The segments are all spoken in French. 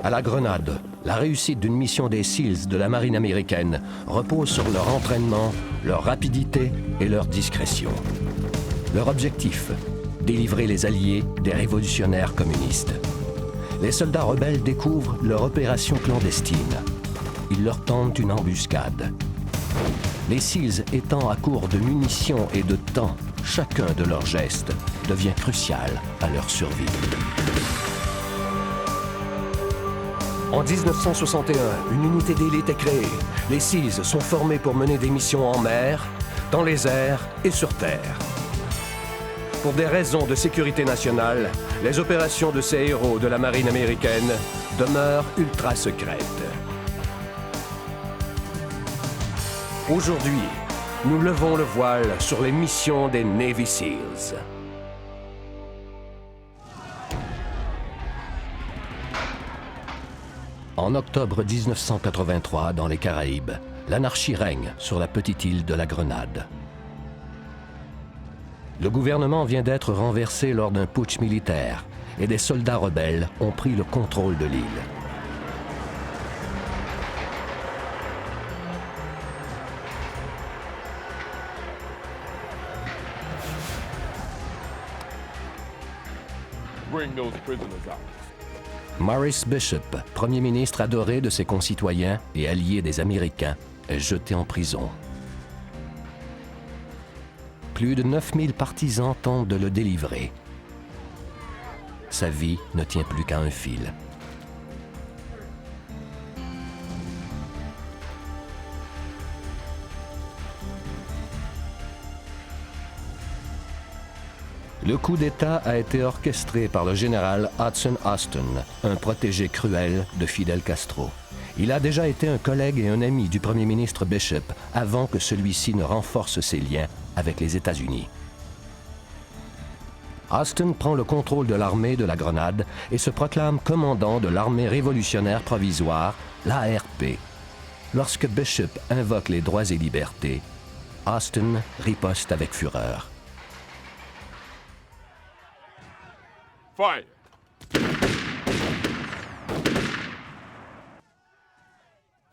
À la Grenade, la réussite d'une mission des SEALs de la marine américaine repose sur leur entraînement, leur rapidité et leur discrétion. Leur objectif, délivrer les alliés des révolutionnaires communistes. Les soldats rebelles découvrent leur opération clandestine. Ils leur tentent une embuscade. Les SEALs étant à court de munitions et de temps, chacun de leurs gestes devient crucial à leur survie. En 1961, une unité d'élite est créée. Les SEALs sont formés pour mener des missions en mer, dans les airs et sur terre. Pour des raisons de sécurité nationale, les opérations de ces héros de la marine américaine demeurent ultra secrètes. Aujourd'hui, nous levons le voile sur les missions des Navy SEALs. En octobre 1983, dans les Caraïbes, l'anarchie règne sur la petite île de la Grenade. Le gouvernement vient d'être renversé lors d'un putsch militaire et des soldats rebelles ont pris le contrôle de l'île. Bring those prisoners out. Maurice Bishop, premier ministre adoré de ses concitoyens et allié des Américains, est jeté en prison. Plus de 9000 partisans tentent de le délivrer. Sa vie ne tient plus qu'à un fil. Le coup d'État a été orchestré par le général Hudson Austin, un protégé cruel de Fidel Castro. Il a déjà été un collègue et un ami du premier ministre Bishop avant que celui-ci ne renforce ses liens avec les États-Unis. Austin prend le contrôle de l'armée de la Grenade et se proclame commandant de l'armée révolutionnaire provisoire, l'ARP. Lorsque Bishop invoque les droits et libertés, Austin riposte avec fureur. Fire!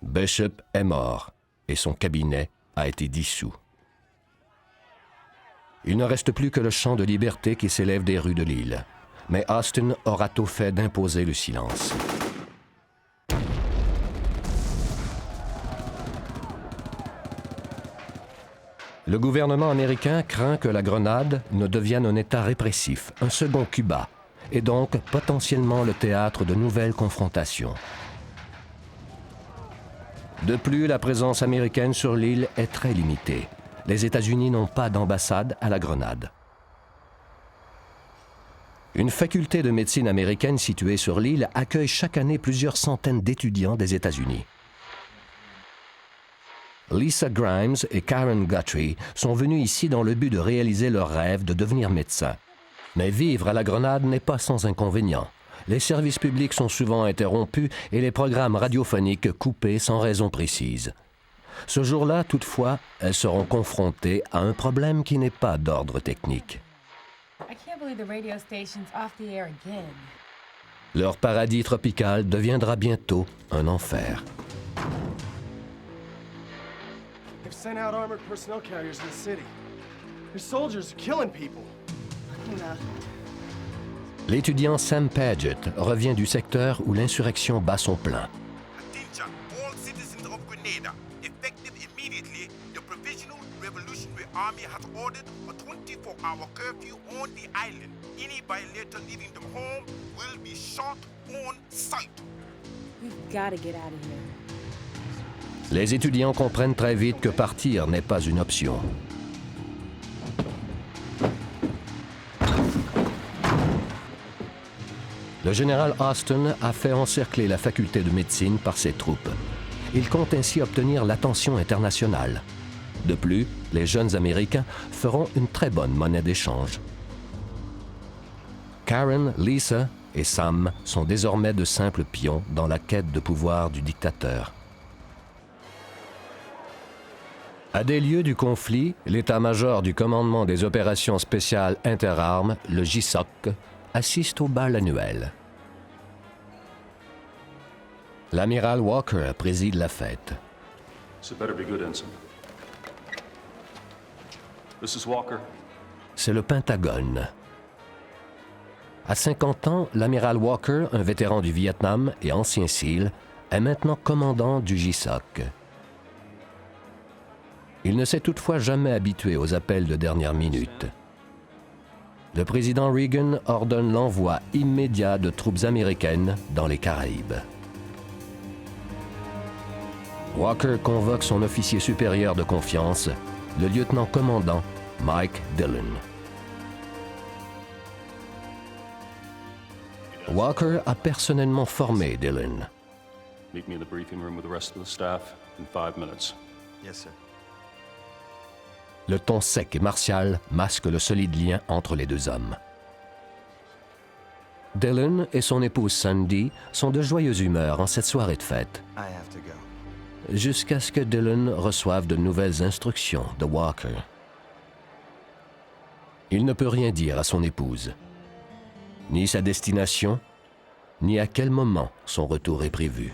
Bishop est mort et son cabinet a été dissous. Il ne reste plus que le chant de liberté qui s'élève des rues de l'île. Mais Austin aura tôt fait d'imposer le silence. Le gouvernement américain craint que la Grenade ne devienne un État répressif, un second Cuba, et donc potentiellement le théâtre de nouvelles confrontations. De plus, la présence américaine sur l'île est très limitée. Les États-Unis n'ont pas d'ambassade à la Grenade. Une faculté de médecine américaine située sur l'île accueille chaque année plusieurs centaines d'étudiants des États-Unis. Lisa Grimes et Karen Guthrie sont venus ici dans le but de réaliser leur rêve de devenir médecins. Mais vivre à la Grenade n'est pas sans inconvénients. Les services publics sont souvent interrompus et les programmes radiophoniques coupés sans raison précise. Ce jour-là, toutefois, elles seront confrontées à un problème qui n'est pas d'ordre technique. Leur paradis tropical deviendra bientôt un enfer. They've sent out armored personnel carriers in the city. Their soldiers are killing people. L'étudiant Sam Paget revient du secteur où l'insurrection bat son plein. Attention, all citizens of Grenada, effective immediately, the Provisional Revolutionary Army has ordered a 24-hour curfew on the island. Any violator leaving the home will be shot on sight. We've got to get out of here. Les étudiants comprennent très vite que partir n'est pas une option. Le général Austin a fait encercler la faculté de médecine par ses troupes. Il compte ainsi obtenir l'attention internationale. De plus, les jeunes Américains feront une très bonne monnaie d'échange. Karen, Lisa et Sam sont désormais de simples pions dans la quête de pouvoir du dictateur. À des lieux du conflit, l'état-major du commandement des opérations spéciales interarmes, le JSOC, assiste au bal annuel. L'amiral Walker préside la fête. So it better be good, Ensign. This is Walker. C'est le Pentagone. À 50 ans, l'amiral Walker, un vétéran du Vietnam et ancien SEAL, est maintenant commandant du JSOC. Il ne s'est toutefois jamais habitué aux appels de dernière minute. Le président Reagan ordonne l'envoi immédiat de troupes américaines dans les Caraïbes. Walker convoque son officier supérieur de confiance, le lieutenant-commandant Mike Dillon. Walker a personnellement formé Dillon. Meet me in the briefing room with the rest of the staff in 5 minutes. Yes, sir. Le ton sec et martial masque le solide lien entre les deux hommes. Dillon et son épouse Sandy sont de joyeuse humeur en cette soirée de fête, I have to go. jusqu'à ce que Dillon reçoive de nouvelles instructions de Walker. Il ne peut rien dire à son épouse, ni sa destination, ni à quel moment son retour est prévu.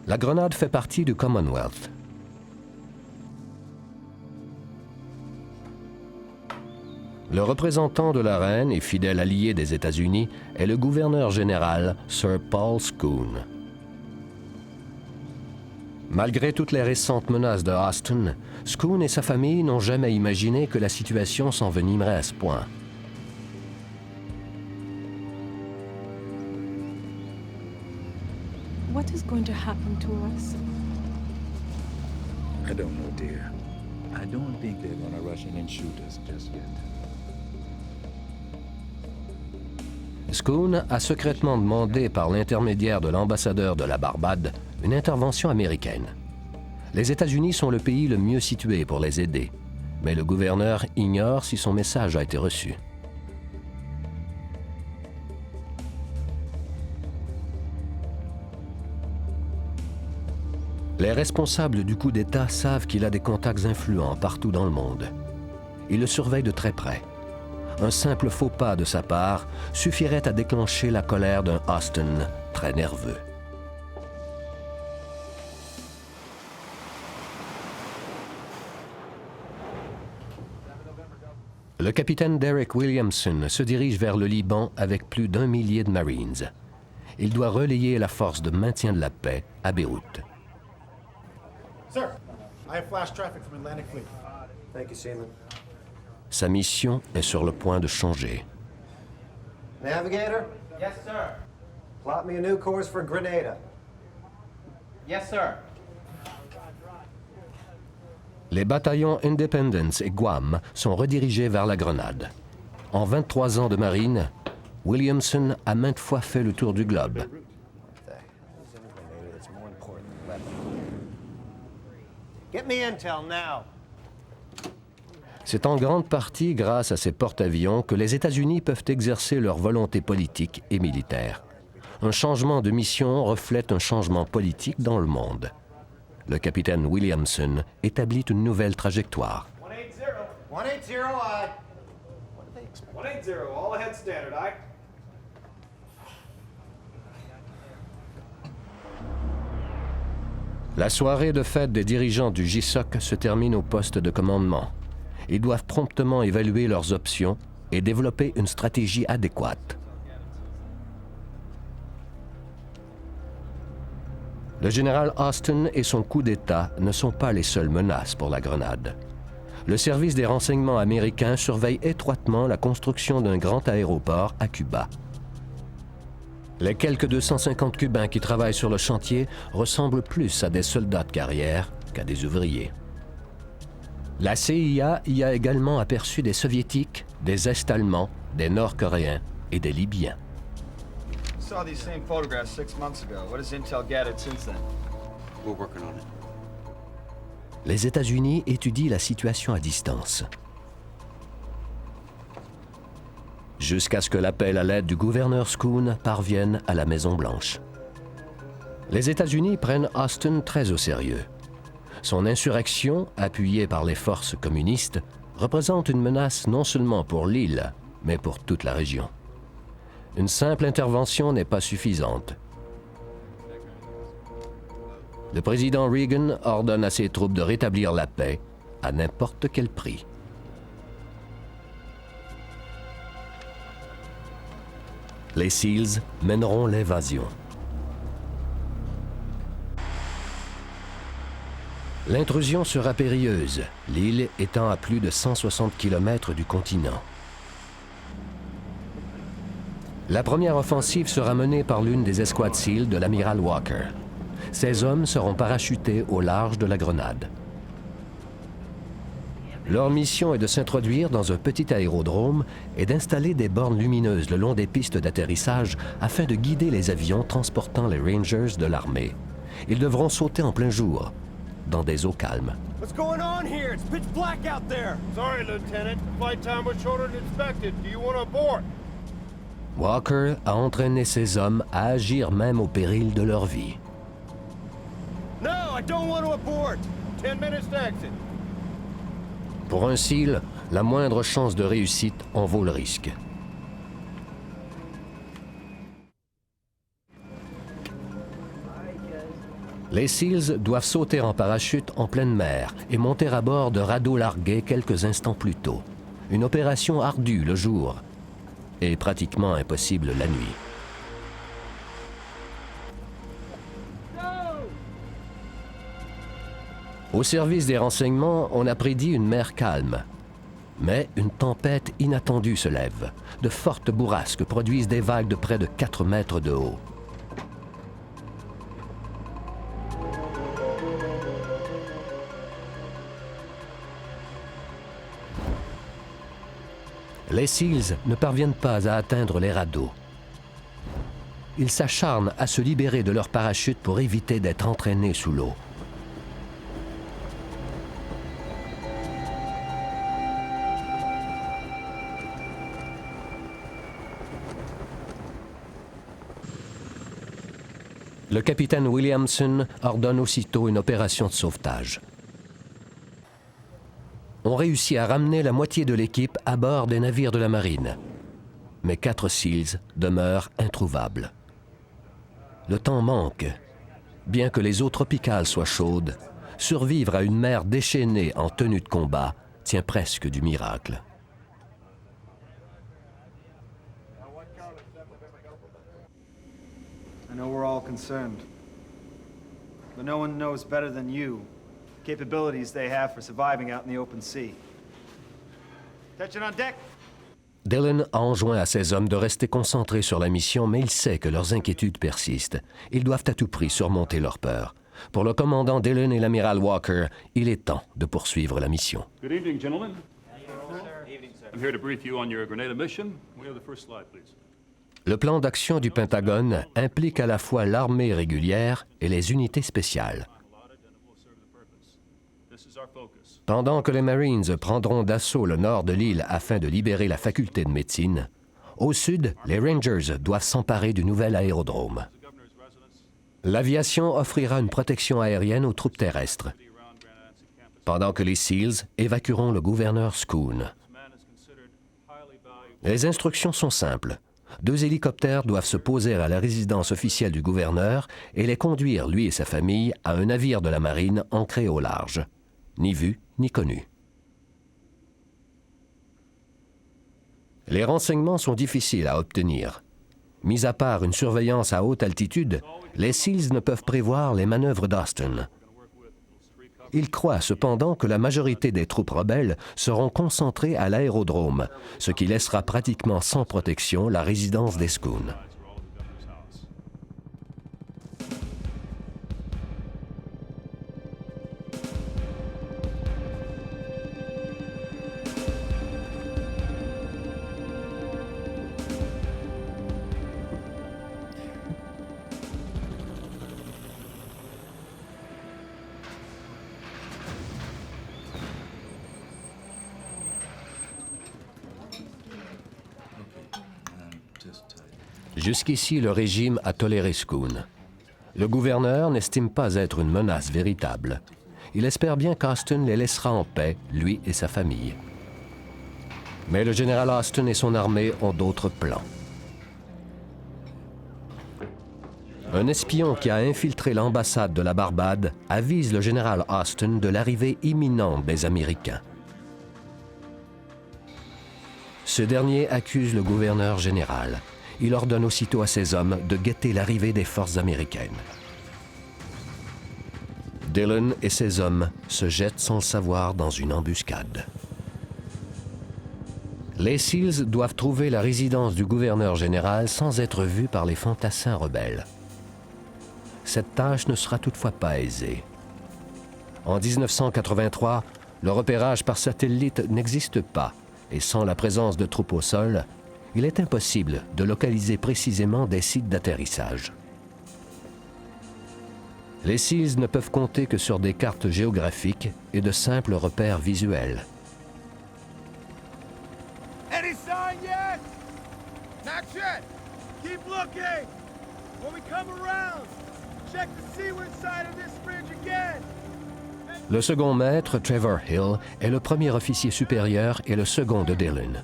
La Grenade fait partie du Commonwealth. Le représentant de la reine et fidèle allié des États-Unis est le gouverneur général Sir Paul Scoon. Malgré toutes les récentes menaces de Austin, Scoon et sa famille n'ont jamais imaginé que la situation s'envenimerait à ce point. What is going to happen to us? I don't know, dear. I don't think they're gonna rush in and shoot us just yet. Scoon a secrètement demandé par l'intermédiaire de l'ambassadeur de la Barbade une intervention américaine. Les États-Unis sont le pays le mieux situé pour les aider, mais le gouverneur ignore si son message a été reçu. Les responsables du coup d'État savent qu'il a des contacts influents partout dans le monde. Ils le surveillent de très près. Un simple faux pas de sa part suffirait à déclencher la colère d'un Austin très nerveux. Le capitaine Derek Williamson se dirige vers le Liban avec plus d'1 millier de Marines. Il doit relayer la force de maintien de la paix à Beyrouth. Sir, I have flash traffic from Atlantic Fleet. Thank you, Seaman. Sa mission est sur le point de changer. Navigator, Yes, sir. plot me a new course for Grenada. Yes, sir. Les bataillons Independence et Guam sont redirigés vers la Grenade. En 23 ans de marine, Williamson a maintes fois fait le tour du globe. Get me intel now. C'est en grande partie grâce à ces porte-avions que les États-Unis peuvent exercer leur volonté politique et militaire. Un changement de mission reflète un changement politique dans le monde. Le capitaine Williamson établit une nouvelle trajectoire. 180. 180, I. 180. All ahead standard, aye. La soirée de fête des dirigeants du JSOC se termine au poste de commandement. Ils doivent promptement évaluer leurs options et développer une stratégie adéquate. Le général Austin et son coup d'État ne sont pas les seules menaces pour la Grenade. Le service des renseignements américains surveille étroitement la construction d'un grand aéroport à Cuba. Les quelques 250 Cubains qui travaillent sur le chantier ressemblent plus à des soldats de carrière qu'à des ouvriers. La CIA y a également aperçu des Soviétiques, des Est-Allemands, des Nord-Coréens et des Libyens. Saw these same photographs 6 months ago. What has Intel gathered since then? We're working on it. Les États-Unis étudient la situation à distance. Jusqu'à ce que l'appel à l'aide du gouverneur Scoon parvienne à la Maison-Blanche. Les États-Unis prennent Austin très au sérieux. Son insurrection, appuyée par les forces communistes, représente une menace non seulement pour l'île, mais pour toute la région. Une simple intervention n'est pas suffisante. Le président Reagan ordonne à ses troupes de rétablir la paix à n'importe quel prix. Les SEALs mèneront l'invasion. L'intrusion sera périlleuse, l'île étant à plus de 160 km du continent. La première offensive sera menée par l'une des escouades SEAL de l'amiral Walker. Ces hommes seront parachutés au large de la Grenade. Leur mission est de s'introduire dans un petit aérodrome et d'installer des bornes lumineuses le long des pistes d'atterrissage afin de guider les avions transportant les Rangers de l'armée. Ils devront sauter en plein jour, dans des eaux calmes. What's going on here? It's pitch black out there. Sorry, Lieutenant. Flight time was shorter than expected. Do you want to abort? Walker a entraîné ses hommes à agir même au péril de leur vie. No, I don't want to abort. 10 minutes to exit. Pour un SEAL, la moindre chance de réussite en vaut le risque. Les SEALs doivent sauter en parachute en pleine mer et monter à bord de radeaux largués quelques instants plus tôt. Une opération ardue le jour et pratiquement impossible la nuit. Au service des renseignements, on a prédit une mer calme. Mais une tempête inattendue se lève. De fortes bourrasques produisent des vagues de près de 4 mètres de haut. Les SEALs ne parviennent pas à atteindre les radeaux. Ils s'acharnent à se libérer de leur parachute pour éviter d'être entraînés sous l'eau. Le capitaine Williamson ordonne aussitôt une opération de sauvetage. On réussit à ramener la moitié de l'équipe à bord des navires de la marine. Mais 4 SEALs demeurent introuvables. Le temps manque. Bien que les eaux tropicales soient chaudes, survivre à une mer déchaînée en tenue de combat tient presque du miracle. I know we're all concerned. But no one knows better than you the capabilities they have for surviving out in the open sea. Attention on deck! Dillon a enjoint à ses hommes de rester concentrés sur la mission, mais il sait que leurs inquiétudes persistent. Ils doivent à tout prix surmonter leur peur. Pour le commandant Dillon et l'amiral Walker, il est temps de poursuivre la mission. Good evening, gentlemen. I'm here to brief you on your Grenada mission. We have the first slide, please. Le plan d'action du Pentagone implique à la fois l'armée régulière et les unités spéciales. Pendant que les Marines prendront d'assaut le nord de l'île afin de libérer la faculté de médecine, au sud, les Rangers doivent s'emparer du nouvel aérodrome. L'aviation offrira une protection aérienne aux troupes terrestres, pendant que les SEALs évacueront le gouverneur Schoon. Les instructions sont simples. 2 hélicoptères doivent se poser à la résidence officielle du gouverneur et les conduire, lui et sa famille, à un navire de la marine ancré au large. Ni vu, ni connu. Les renseignements sont difficiles à obtenir. Mis à part une surveillance à haute altitude, les SEALs ne peuvent prévoir les manœuvres d'Austin. Ils croient cependant que la majorité des troupes rebelles seront concentrées à l'aérodrome, ce qui laissera pratiquement sans protection la résidence des Schoon. Jusqu'ici, le régime a toléré Schoon. Le gouverneur n'estime pas être une menace véritable. Il espère bien qu'Austin les laissera en paix, lui et sa famille. Mais le général Austin et son armée ont d'autres plans. Un espion qui a infiltré l'ambassade de la Barbade avise le général Austin de l'arrivée imminente des Américains. Ce dernier accuse le gouverneur général. Il ordonne aussitôt à ses hommes de guetter l'arrivée des forces américaines. Dillon et ses hommes se jettent sans le savoir dans une embuscade. Les SEALs doivent trouver la résidence du gouverneur général sans être vus par les fantassins rebelles. Cette tâche ne sera toutefois pas aisée. En 1983, le repérage par satellite n'existe pas et sans la présence de troupes au sol, il est impossible de localiser précisément des sites d'atterrissage. Les SEALs ne peuvent compter que sur des cartes géographiques et de simples repères visuels. Any sign yet? Not yet. Keep looking. When we come around, check the seaward side of this bridge again. Le second maître, Trevor Hill, est le premier officier supérieur et le second de Dillon.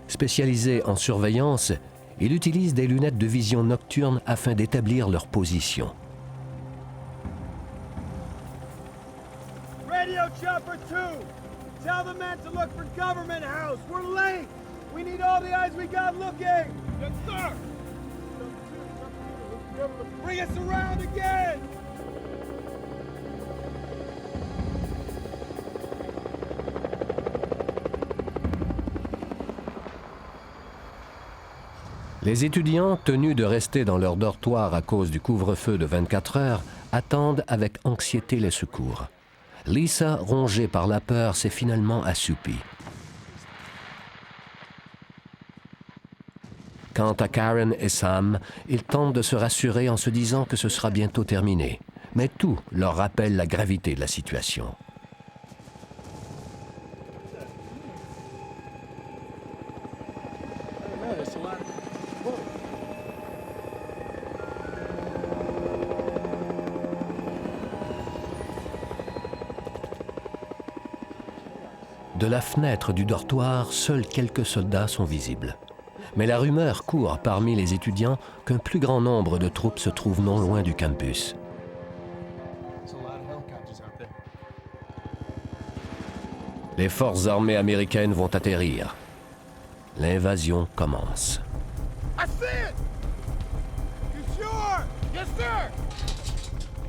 Spécialisé en surveillance, il utilise des lunettes de vision nocturne afin d'établir leur position. Radio chopper 2. Tell the men to look for Government House. We're late. We need all the eyes we got looking. Yes, sir. Bring us around again. Les étudiants, tenus de rester dans leur dortoir à cause du couvre-feu de 24 heures, attendent avec anxiété les secours. Lisa, rongée par la peur, s'est finalement assoupie. Quant à Karen et Sam, ils tentent de se rassurer en se disant que ce sera bientôt terminé. Mais tout leur rappelle la gravité de la situation. De la fenêtre du dortoir, seuls quelques soldats sont visibles. Mais la rumeur court parmi les étudiants qu'un plus grand nombre de troupes se trouvent non loin du campus. Les forces armées américaines vont atterrir. L'invasion commence.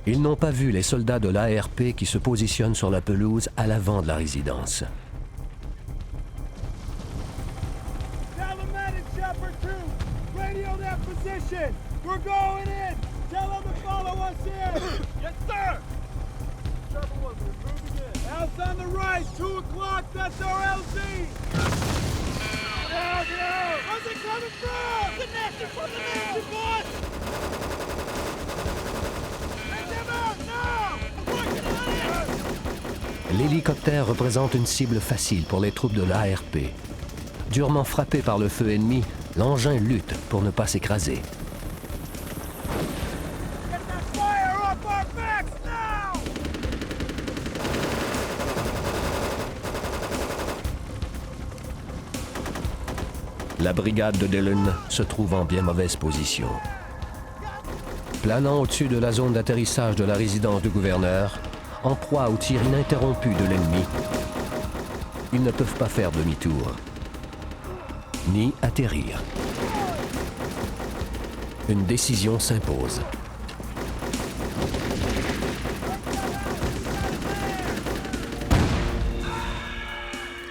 Ils n'ont pas vu les soldats de l'ARP qui se positionnent sur la pelouse à l'avant de la résidence. We're going in! Tell them to follow us in! Yes, sir! Chopper 1, we're moving in. House on the right, 2 o'clock, that's our LZ! Down, down! Where's it coming from? The nation from the nation, boss! Let them out now! Working on it! L'hélicoptère représente une cible facile pour les troupes de l'ARP. Durement frappé par le feu ennemi, l'engin lutte pour ne pas s'écraser. La brigade de Dillon se trouve en bien mauvaise position. Planant au-dessus de la zone d'atterrissage de la résidence du gouverneur, en proie aux tirs ininterrompus de l'ennemi, ils ne peuvent pas faire demi-tour, ni atterrir. Une décision s'impose.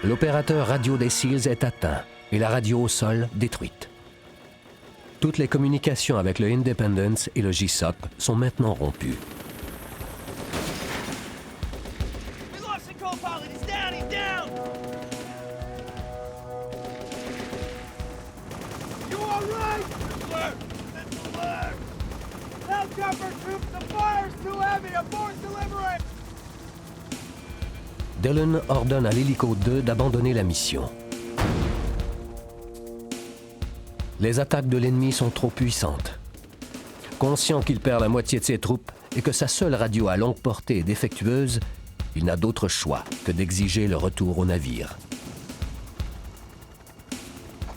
L'opérateur radio des SEALs est atteint et la radio au sol détruite. Toutes les communications avec le Independence et le JSOC sont maintenant rompues. Dillon ordonne à l'hélico 2 d'abandonner la mission. Les attaques de l'ennemi sont trop puissantes. Conscient qu'il perd la moitié de ses troupes et que sa seule radio à longue portée est défectueuse, il n'a d'autre choix que d'exiger le retour au navire.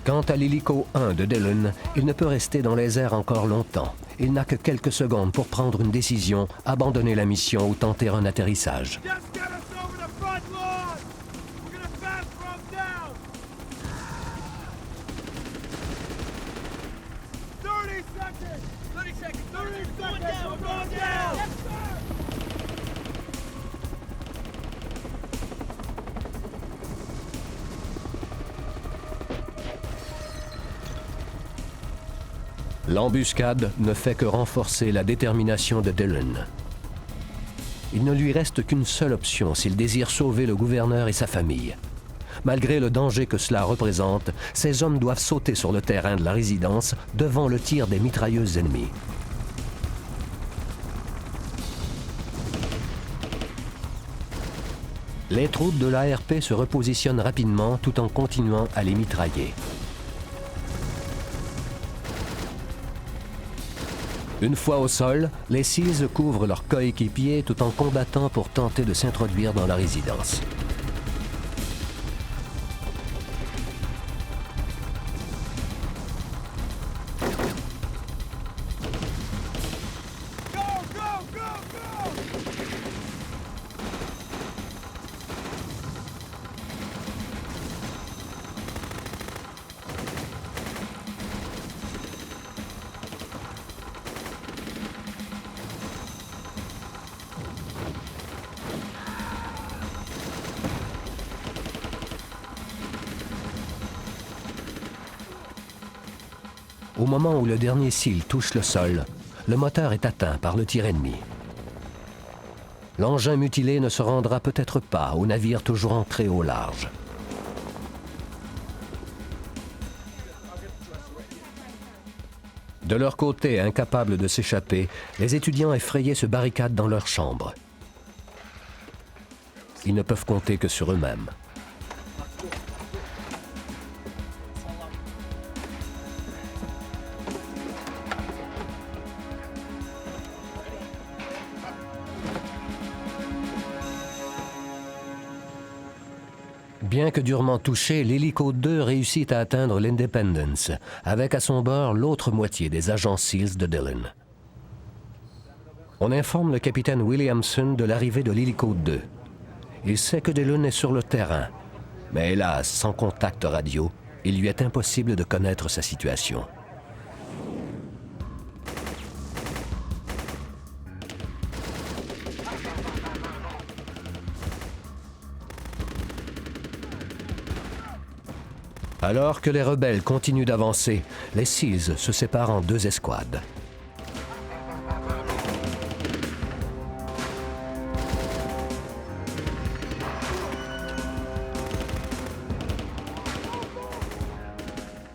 Quant à l'hélico 1 de Dillon, il ne peut rester dans les airs encore longtemps. Il n'a que quelques secondes pour prendre une décision, abandonner la mission ou tenter un atterrissage. Just get us over the front lawn! We're gonna fast from down! 30 seconds! 30 seconds! 30 seconds! We're going down! Yes, sir! L'embuscade ne fait que renforcer la détermination de Dillon. Il ne lui reste qu'une seule option s'il désire sauver le gouverneur et sa famille. Malgré le danger que cela représente, ces hommes doivent sauter sur le terrain de la résidence devant le tir des mitrailleuses ennemies. Les troupes de l'ARP se repositionnent rapidement tout en continuant à les mitrailler. Une fois au sol, les SEALs couvrent leurs coéquipiers tout en combattant pour tenter de s'introduire dans la résidence. Go, go, go, go! Au moment où le dernier SEAL touche le sol, le moteur est atteint par le tir ennemi. L'engin mutilé ne se rendra peut-être pas au navire toujours ancré au large. De leur côté, incapables de s'échapper, les étudiants effrayés se barricadent dans leur chambre. Ils ne peuvent compter que sur eux-mêmes. Bien que durement touché, l'hélico 2 réussit à atteindre l'Independence, avec à son bord l'autre moitié des agents SEALs de Dillon. On informe le capitaine Williamson de l'arrivée de l'hélico 2. Il sait que Dillon est sur le terrain, mais hélas, sans contact radio, il lui est impossible de connaître sa situation. Alors que les rebelles continuent d'avancer, les SEALs se séparent en deux escouades.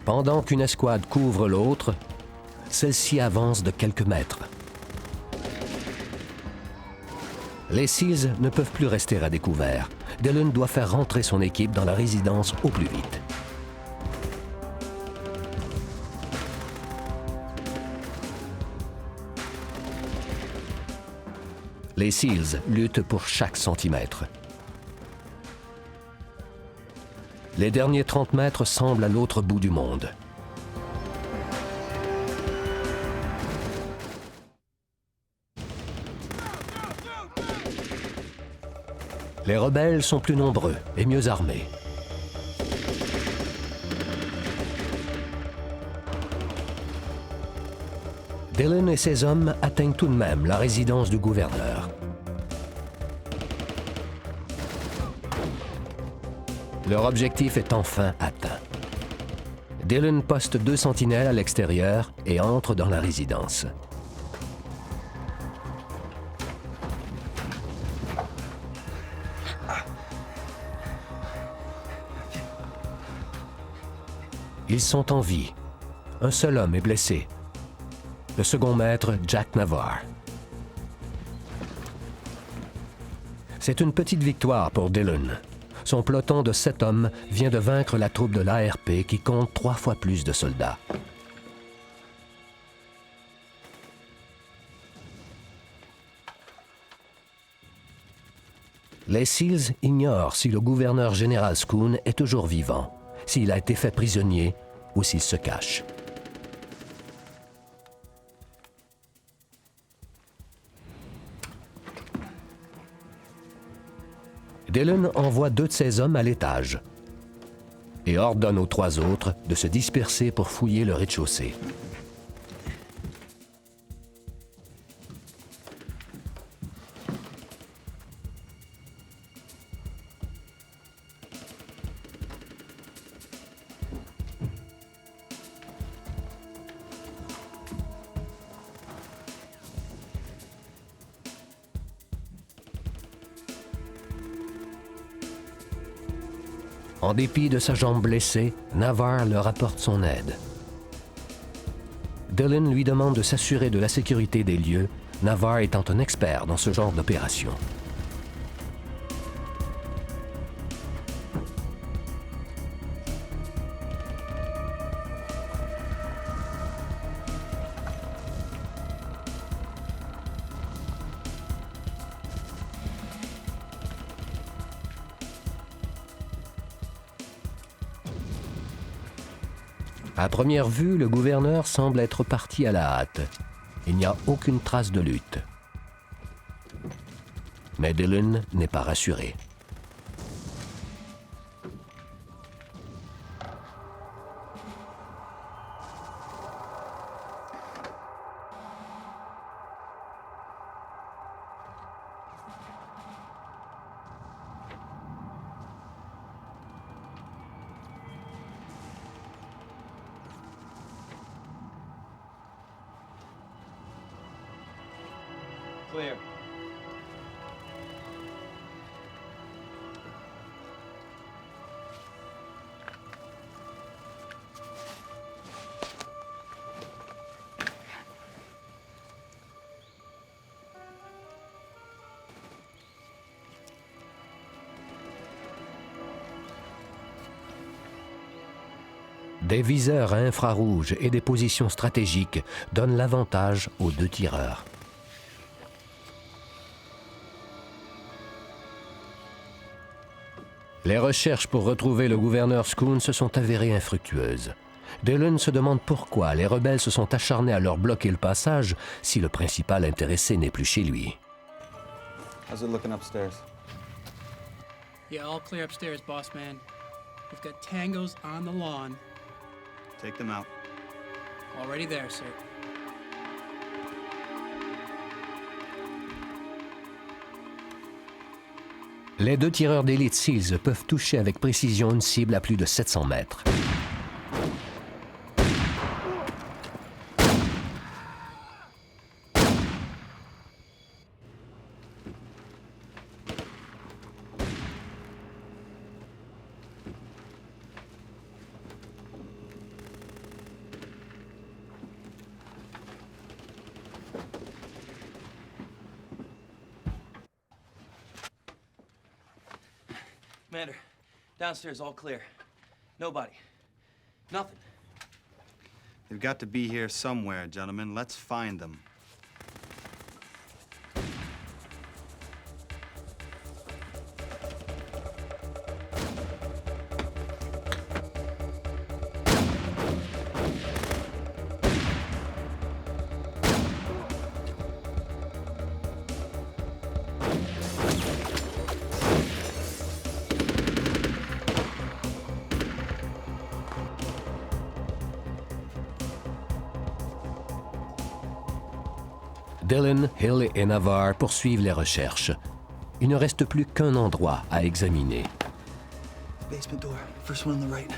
Pendant qu'une escouade couvre l'autre, celle-ci avance de quelques mètres. Les SEALs ne peuvent plus rester à découvert. Dillon doit faire rentrer son équipe dans la résidence au plus vite. Les SEALs luttent pour chaque centimètre. Les derniers 30 mètres semblent à l'autre bout du monde. Les rebelles sont plus nombreux et mieux armés. Dillon et ses hommes atteignent tout de même la résidence du gouverneur. Leur objectif est enfin atteint. Dillon poste 2 sentinelles à l'extérieur et entre dans la résidence. Ils sont en vie. Un seul homme est blessé. Le second maître, Jack Navarre. C'est une petite victoire pour Dillon. Son peloton de 7 hommes vient de vaincre la troupe de l'ARP qui compte 3 fois plus de soldats. Les SEALs ignorent si le gouverneur général Schoon est toujours vivant, s'il a été fait prisonnier ou s'il se cache. Dillon envoie 2 de ses hommes à l'étage et ordonne aux 3 autres de se disperser pour fouiller le rez-de-chaussée. En dépit de sa jambe blessée, Navarre leur apporte son aide. Dillon lui demande de s'assurer de la sécurité des lieux, Navarre étant un expert dans ce genre d'opération. À première vue, le gouverneur semble être parti à la hâte. Il n'y a aucune trace de lutte. Mais Dillon n'est pas rassuré. Clear. Des viseurs à infrarouge et des positions stratégiques donnent l'avantage aux 2 tireurs. Les recherches pour retrouver le gouverneur Schoon se sont avérées infructueuses. Dillon se demande pourquoi les rebelles se sont acharnés à leur bloquer le passage si le principal intéressé n'est plus chez lui. How's it looking upstairs? Yeah, all clear upstairs, boss man. We've got tangos on the lawn. Take them out. Already there, sir. Les 2 tireurs d'élite SEALs peuvent toucher avec précision une cible à plus de 700 mètres. Commander, downstairs all clear. Nobody. Nothing. They've got to be here somewhere, gentlemen. Let's find them. Dillon, Hill et Navarre poursuivent les recherches. Il ne reste plus qu'un endroit à examiner. Basement door. First one on the right.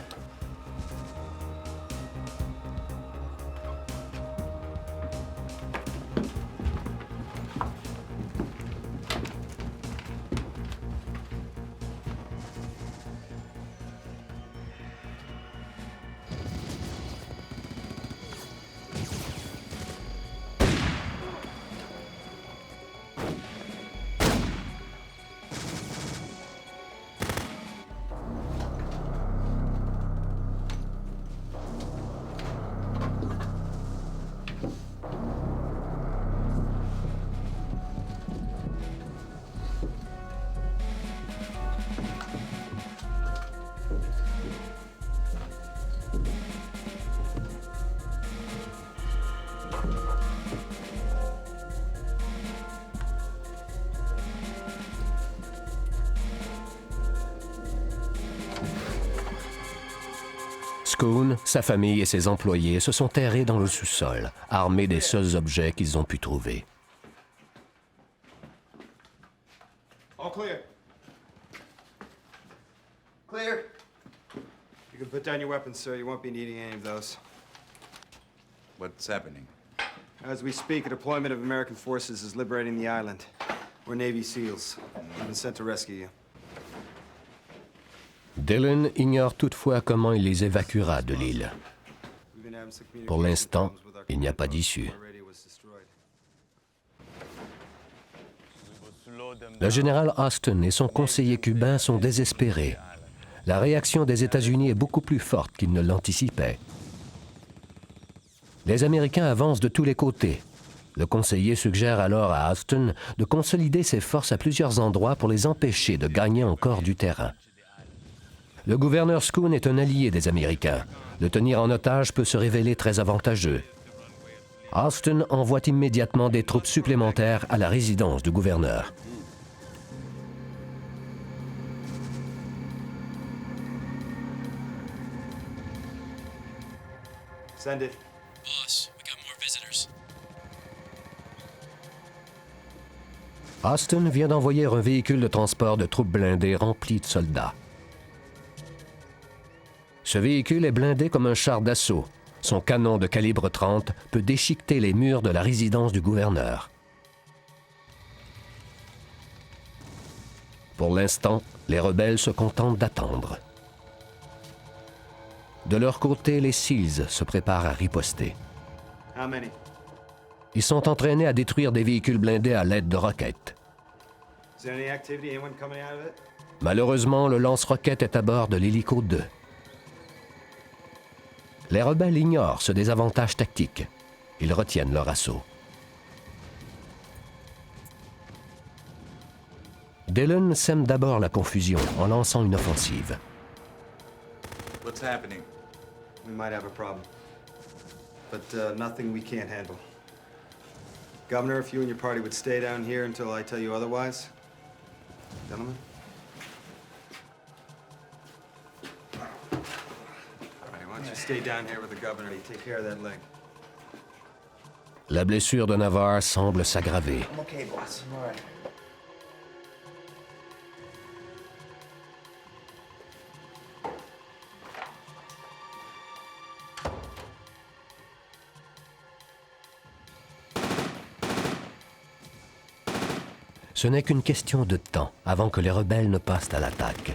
Scoon, sa famille et ses employés se sont terrés dans le sous-sol, armés des seuls objets qu'ils ont pu trouver. All clear. Clear. You can put down your weapons, sir. You won't be needing any of those. What's happening? As we speak, a deployment of American forces is liberating the island. We're Navy SEALs. We've been sent to rescue you. Dillon ignore toutefois comment il les évacuera de l'île. Pour l'instant, il n'y a pas d'issue. Le général Austin et son conseiller cubain sont désespérés. La réaction des États-Unis est beaucoup plus forte qu'ils ne l'anticipaient. Les Américains avancent de tous les côtés. Le conseiller suggère alors à Austin de consolider ses forces à plusieurs endroits pour les empêcher de gagner encore du terrain. Le gouverneur Scoon est un allié des Américains. Le tenir en otage peut se révéler très avantageux. Austin envoie immédiatement des troupes supplémentaires à la résidence du gouverneur. Send it. Boss, we got more visitors. Austin vient d'envoyer un véhicule de transport de troupes blindées rempli de soldats. Ce véhicule est blindé comme un char d'assaut. Son canon de calibre 30 peut déchiqueter les murs de la résidence du gouverneur. Pour l'instant, les rebelles se contentent d'attendre. De leur côté, les SEALs se préparent à riposter. How many? Ils sont entraînés à détruire des véhicules blindés à l'aide de roquettes. Is there any activity? Anyone coming out of it? Malheureusement, le lance-roquettes est à bord de l'hélico 2. Les rebelles ignorent ce désavantage tactique. Ils retiennent leur assaut. Dillon sème d'abord la confusion en lançant une offensive. What's happening? We might have a problem. But nothing we can't handle. Governor, if you and your party would stay down here until I tell you otherwise. Gentlemen? All right, why don't you stay down here with the governor and take care of that leg? La blessure de Navarre semble s'aggraver. I'm okay, boss. I'm all right. Ce n'est qu'une question de temps avant que les rebelles ne passent à l'attaque.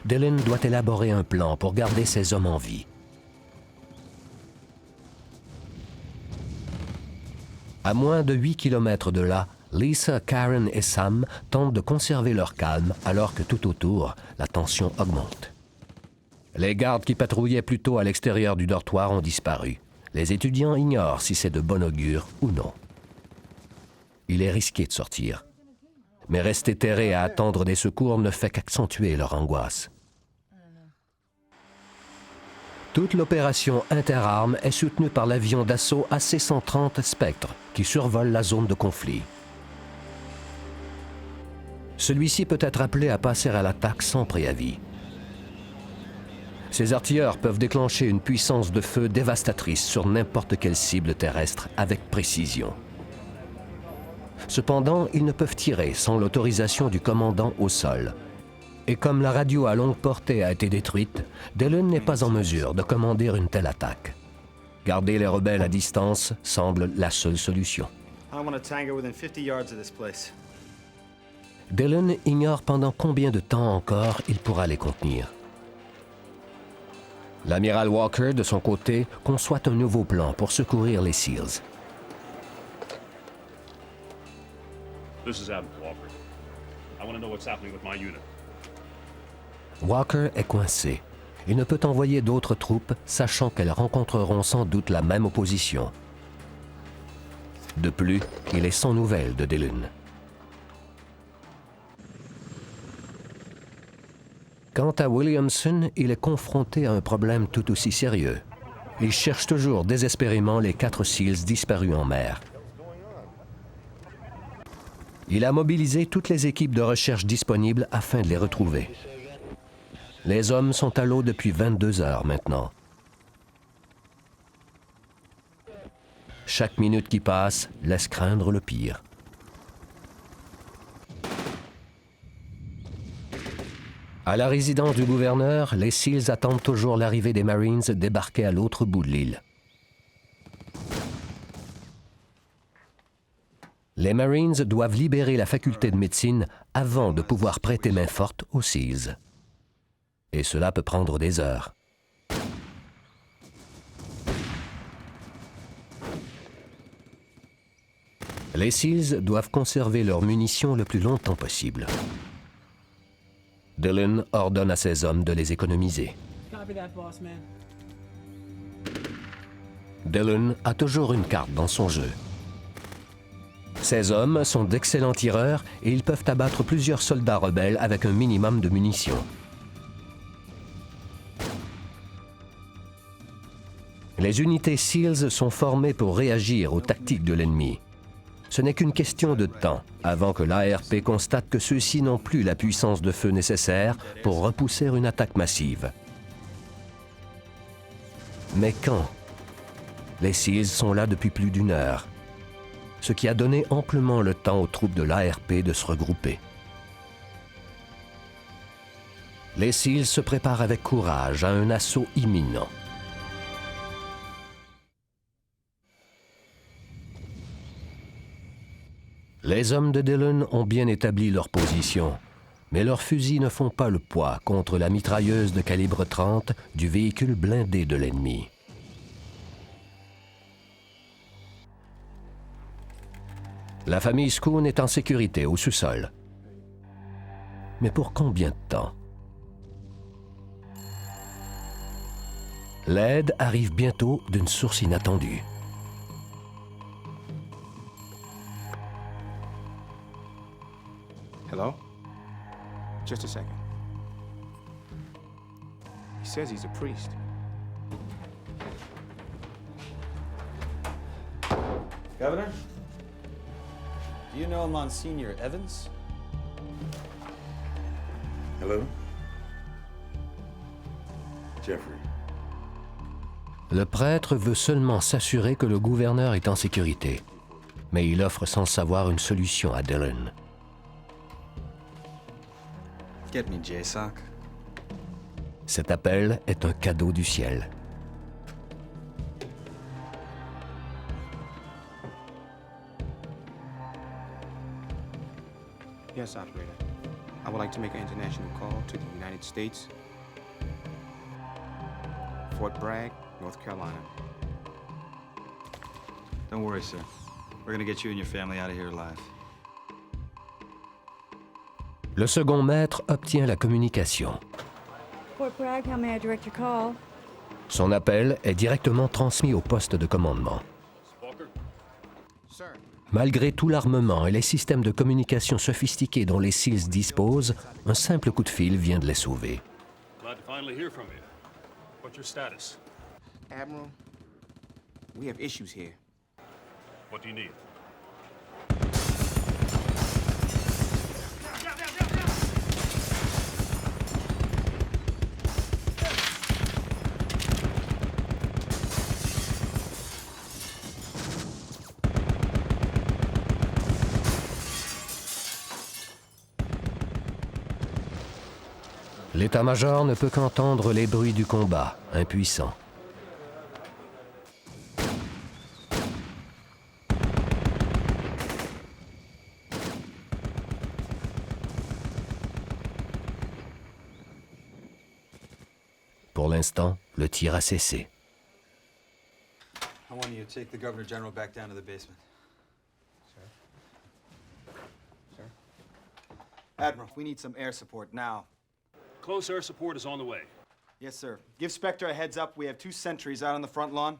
Dillon doit élaborer un plan pour garder ses hommes en vie. À moins de 8 kilomètres de là, Lisa, Karen et Sam tentent de conserver leur calme alors que tout autour, la tension augmente. Les gardes qui patrouillaient plus tôt à l'extérieur du dortoir ont disparu. Les étudiants ignorent si c'est de bon augure ou non. Il est risqué de sortir. Mais rester terré à attendre des secours ne fait qu'accentuer leur angoisse. Toute l'opération interarmes est soutenue par l'avion d'assaut AC-130 Spectre qui survole la zone de conflit. Celui-ci peut être appelé à passer à l'attaque sans préavis. Ces artilleurs peuvent déclencher une puissance de feu dévastatrice sur n'importe quelle cible terrestre avec précision. Cependant, ils ne peuvent tirer sans l'autorisation du commandant au sol. Et comme la radio à longue portée a été détruite, Dillon n'est pas en mesure de commander une telle attaque. Garder les rebelles à distance semble la seule solution. I want a tango within 50 yards of this place. Dillon ignore pendant combien de temps encore il pourra les contenir. L'amiral Walker, de son côté, conçoit un nouveau plan pour secourir les SEALs. This is Admiral Walker. I want to know what's happening with my unit. Walker est coincé. Il ne peut envoyer d'autres troupes, sachant qu'elles rencontreront sans doute la même opposition. De plus, il est sans nouvelles de Dillon. Quant à Williamson, il est confronté à un problème tout aussi sérieux. Il cherche toujours désespérément les 4 SEALs disparus en mer. Il a mobilisé toutes les équipes de recherche disponibles afin de les retrouver. Les hommes sont à l'eau depuis 22 heures maintenant. Chaque minute qui passe laisse craindre le pire. À la résidence du gouverneur, les SEALs attendent toujours l'arrivée des Marines débarqués à l'autre bout de l'île. Les Marines doivent libérer la faculté de médecine avant de pouvoir prêter main forte aux SEALs. Et cela peut prendre des heures. Les SEALs doivent conserver leurs munitions le plus longtemps possible. Dillon ordonne à ses hommes de les économiser. Copy that, boss man. Dillon a toujours une carte dans son jeu. Ses hommes sont d'excellents tireurs et ils peuvent abattre plusieurs soldats rebelles avec un minimum de munitions. Les unités SEALs sont formées pour réagir aux tactiques de l'ennemi. Ce n'est qu'une question de temps avant que l'ARP constate que ceux-ci n'ont plus la puissance de feu nécessaire pour repousser une attaque massive. Mais quand? Les SEALs sont là depuis plus d'1 heure, ce qui a donné amplement le temps aux troupes de l'ARP de se regrouper. Les SEALs se préparent avec courage à un assaut imminent. Les hommes de Dillon ont bien établi leur position, mais leurs fusils ne font pas le poids contre la mitrailleuse de calibre 30 du véhicule blindé de l'ennemi. La famille Schoon est en sécurité au sous-sol. Mais pour combien de temps? L'aide arrive bientôt d'une source inattendue. Hello? Just a second. He says he's a priest. Governor? Do you know Monsignor Evans? Hello? Jeffrey. Le prêtre veut seulement s'assurer que le gouverneur est en sécurité, mais il offre sans savoir une solution à Dillon. Get me, JSOC. Cet appel est un cadeau du ciel. Yes, operator. I would like to make an international call to the United States. Fort Bragg, North Carolina. Don't worry, sir. We're gonna get you and your family out of here alive. Le second maître obtient la communication. Fort Bragg, how may I direct your call? Son appel est directement transmis au poste de commandement. Sir. Malgré tout l'armement et les systèmes de communication sophistiqués dont les SEALs disposent, un simple coup de fil vient de les sauver. Glad to finally hear from you. What's your status? Admiral, we have issues here. What do you need? L'état-major ne peut qu'entendre les bruits du combat, impuissant. Pour l'instant, le tir a cessé. I want you to take the Governor General back down to the basement. Sir? Admiral, we need some air support now. Close air support is on the way. Yes, sir. Give Spectre a heads up. We have 2 sentries out on the front lawn.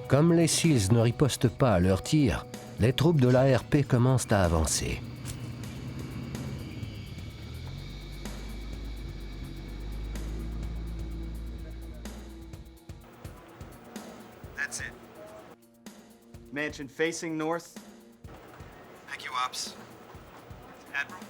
Comme les SEALs ne ripostent pas à leurs tirs, les troupes de l'ARP commencent à avancer. That's it. Mansion facing north. Thank you, Ops. Admiral?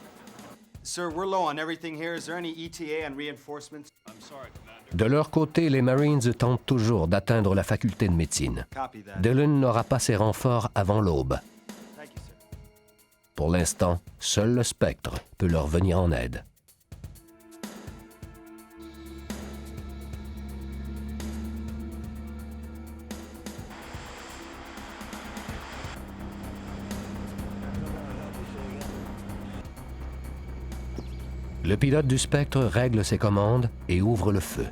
Sir, we're low on everything here. Is there any ETA on reinforcements? I'm sorry, Commander. De leur côté, les Marines tentent toujours d'atteindre la faculté de médecine. Copy that. Dillon n'aura pas ses renforts avant l'aube. Thank you, sir. Pour l'instant, seul le Spectre peut leur venir en aide. Le pilote du Spectre règle ses commandes et ouvre le feu.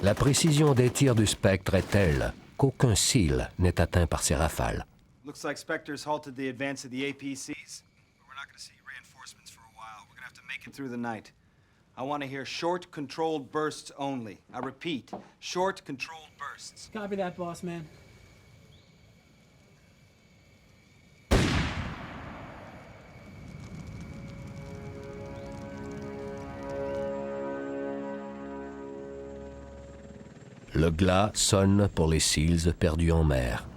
La précision des tirs du Spectre est telle qu'aucun SEAL n'est atteint par ces rafales. Looks like Spectre's halted the advance of the APCs, but we're not going to see reinforcements for a while. We're going to have to make it through the night. I want to hear short, controlled bursts only. I repeat, short, controlled bursts. Copy that, boss man. Le glas sonne pour les SEALs perdus en mer.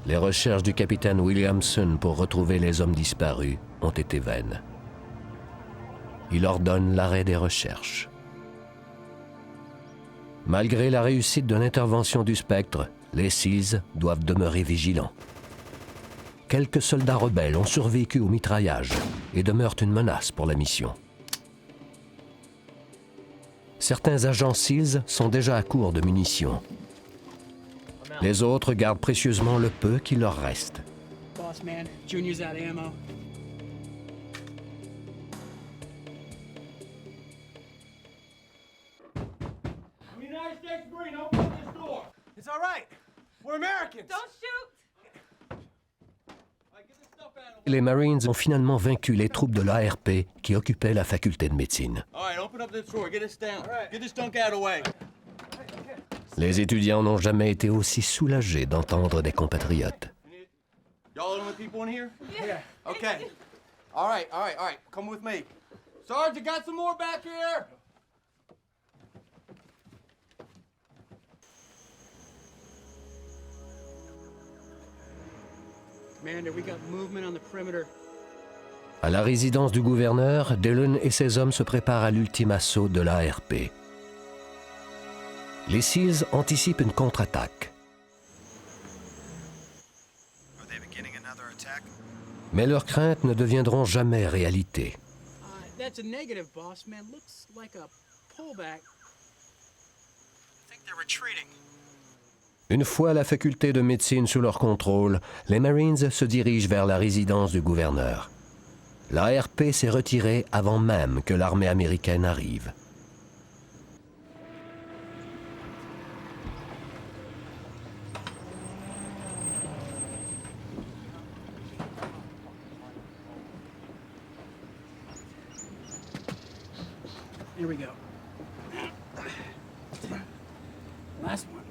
Les recherches du capitaine Williamson pour retrouver les hommes disparus ont été vaines. Il ordonne l'arrêt des recherches. Malgré la réussite de l'intervention du Spectre, les SEALs doivent demeurer vigilants. Quelques soldats rebelles ont survécu au mitraillage et demeurent une menace pour la mission. Certains agents SEALs sont déjà à court de munitions. Les autres gardent précieusement le peu qui leur reste. Boss man, Junior's out of ammo. United States Marine, open up this door. It's all right. We're Americans. Don't shoot! Les Marines ont finalement vaincu les troupes de l'ARP qui occupaient la faculté de médecine. All right, open up this door. Get this down. Get this dunk out of the way. Les étudiants n'ont jamais été aussi soulagés d'entendre des compatriotes. Y'all the only people in here? Yeah. Okay. All right. Come with me. Sarge, you got some more back here? Commander, we got movement on the perimeter. À la résidence du gouverneur, Dillon et ses hommes se préparent à l'ultime assaut de l'ARP. Les SEALs anticipent une contre-attaque. Mais leurs craintes ne deviendront jamais réalité. That's a negative, boss man. Looks like a pullback. I think they're retreating. Une fois la faculté de médecine sous leur contrôle, les Marines se dirigent vers la résidence du gouverneur. L'ARP s'est retirée avant même que l'armée américaine arrive. Here we go. Last one.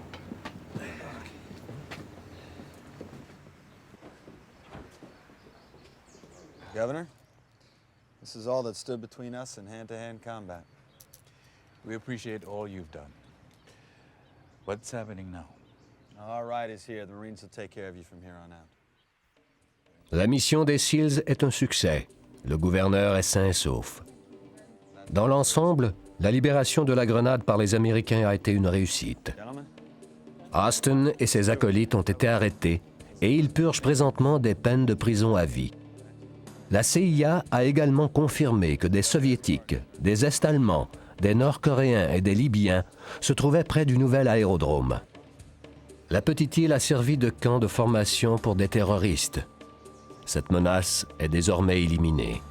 Governor, this is all that stood between us in hand-to-hand combat. We appreciate all you've done. What's happening now? All right is here. The Marines will take care of you from here on out. La mission des SEALs est un succès. Le gouverneur est sain et sauf. Dans l'ensemble, la libération de la Grenade par les Américains a été une réussite. Austin et ses acolytes ont été arrêtés et ils purgent présentement des peines de prison à vie. La CIA a également confirmé que des Soviétiques, des Est-Allemands, des Nord-Coréens et des Libyens se trouvaient près du nouvel aérodrome. La petite île a servi de camp de formation pour des terroristes. Cette menace est désormais éliminée.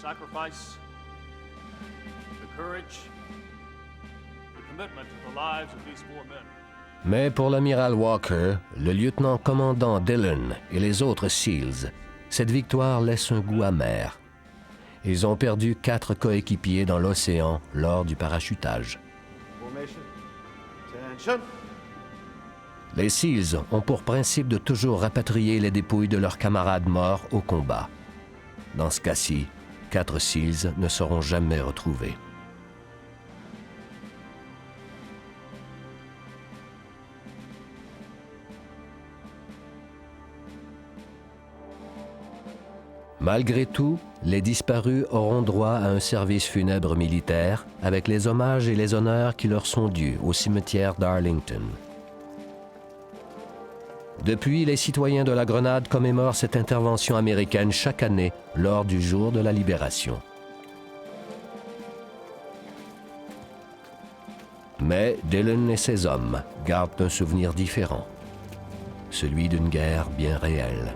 Sacrifice, the courage, the commitment to the lives of these four men. Mais pour l'amiral Walker, le lieutenant-commandant Dillon et les autres SEALs, cette victoire laisse un goût amer. Ils ont perdu 4 coéquipiers dans l'océan lors du parachutage. Formation. Attention. Les SEALs ont pour principe de toujours rapatrier les dépouilles de leurs camarades morts au combat. Dans ce cas-ci, 4 SEALs ne seront jamais retrouvés. Malgré tout, les disparus auront droit à un service funèbre militaire avec les hommages et les honneurs qui leur sont dus au cimetière d'Arlington. Depuis, les citoyens de la Grenade commémorent cette intervention américaine chaque année lors du jour de la libération. Mais Dillon et ses hommes gardent un souvenir différent, celui d'une guerre bien réelle.